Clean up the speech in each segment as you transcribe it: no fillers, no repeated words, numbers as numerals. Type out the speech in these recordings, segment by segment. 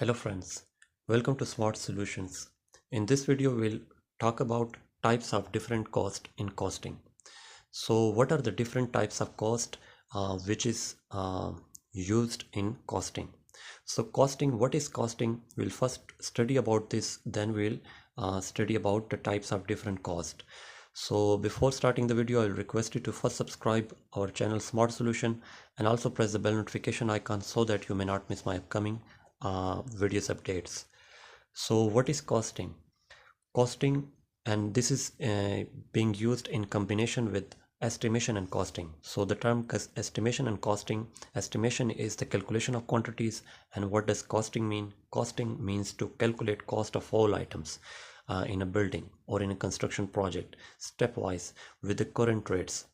Hello friends, welcome to Smart Solutions. In this video we'll talk about types of different cost in costing. So what are the different types of cost which is used in costing? So costing, what is costing? We'll first study about this, then we'll study about the types of different cost. So before starting the video, I'll request you to first subscribe our channel Smart Solution and also press the bell notification icon so that you may not miss my upcoming videos updates. So what is costing? Costing, and this is being used in combination with estimation and costing. So the term estimation and costing, estimation is the calculation of quantities, and what does costing mean? Costing means to calculate cost of all items in a building or in a construction project stepwise with the current rates.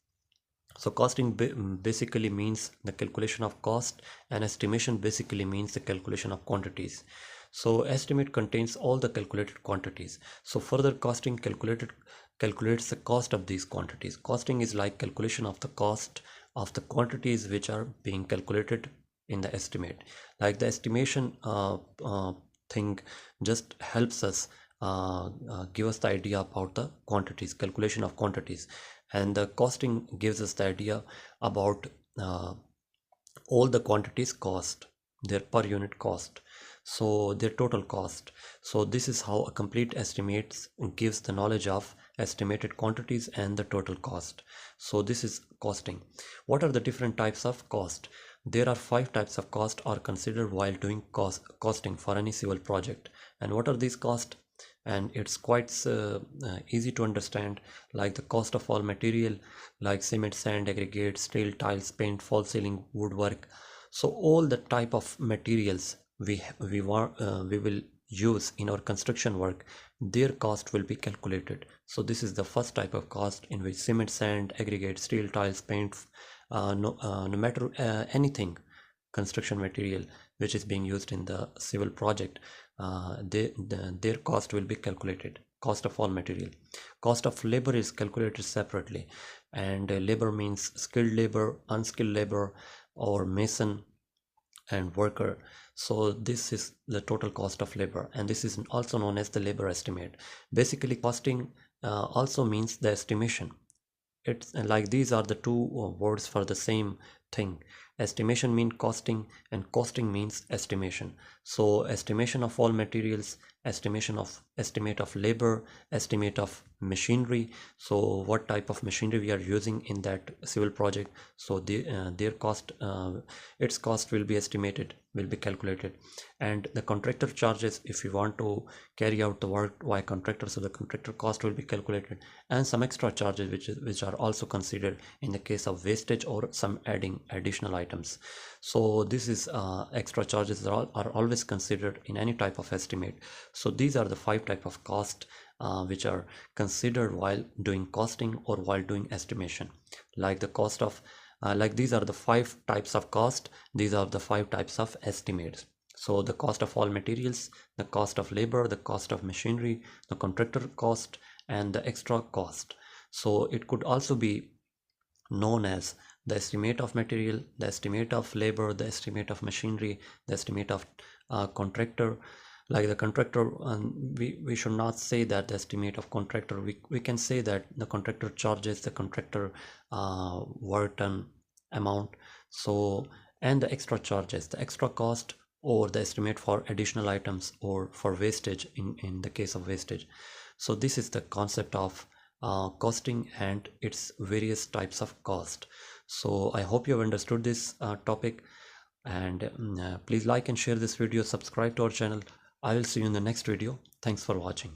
So costing basically means the calculation of cost, and estimation basically means the calculation of quantities. So estimate contains all the calculated quantities. So further costing calculates the cost of these quantities. Costing is like calculation of the cost of the quantities which are being calculated in the estimate. Like the estimation thing just helps us give us the idea about the quantities, calculation of quantities, and the costing gives us the idea about all the quantities cost, their per unit cost, so their total cost. So this is how a complete estimates gives the knowledge of estimated quantities and the total cost. So this is costing. What are the different types of cost? There are 5 types of cost are considered while doing costing for any civil project. And what are these costs? And it's quite easy to understand, like the cost of all material like cement, sand, aggregate, steel, tiles, paint, false ceiling, woodwork. So all the type of materials we will use in our construction work, their cost will be calculated. So this is the first type of cost, in which cement, sand, aggregate, steel, tiles, paint, no matter anything construction material which is being used in the civil project, their cost will be calculated. Cost of all material. Cost of labor is calculated separately, and labor means skilled labor, unskilled labor, or mason and worker. So this is the total cost of labor, and this is also known as the labor estimate. Basically costing also means the estimation. It's like these are the two words for the same thing. Estimation means costing, and costing means estimation. So estimation of all materials, estimate of labor, estimate of machinery. So what type of machinery we are using in that civil project, so their cost, its cost will be estimated, will be calculated. And the contractor charges, if you want to carry out the work by contractor, so the contractor cost will be calculated, and some extra charges which are also considered in the case of wastage or some adding additional items. So this is extra charges are always considered in any type of estimate. So these are the 5 type of cost which are considered while doing costing or while doing estimation. Like the cost of like these are the 5 types of cost, these are the 5 types of estimates. So the cost of all materials, the cost of labor, the cost of machinery, the contractor cost, and the extra cost. So it could also be known as the estimate of material, the estimate of labor, the estimate of machinery, the estimate of contractor. Like the contractor, we should not say that the estimate of contractor, we can say that the contractor charges, the contractor work done amount. So, and the extra charges, the extra cost, or the estimate for additional items, or for wastage in the case of wastage. So this is the concept of costing and its various types of cost. So I hope you have understood this topic, and please like and share this video, subscribe to our channel. I will see you in the next video. Thanks for watching.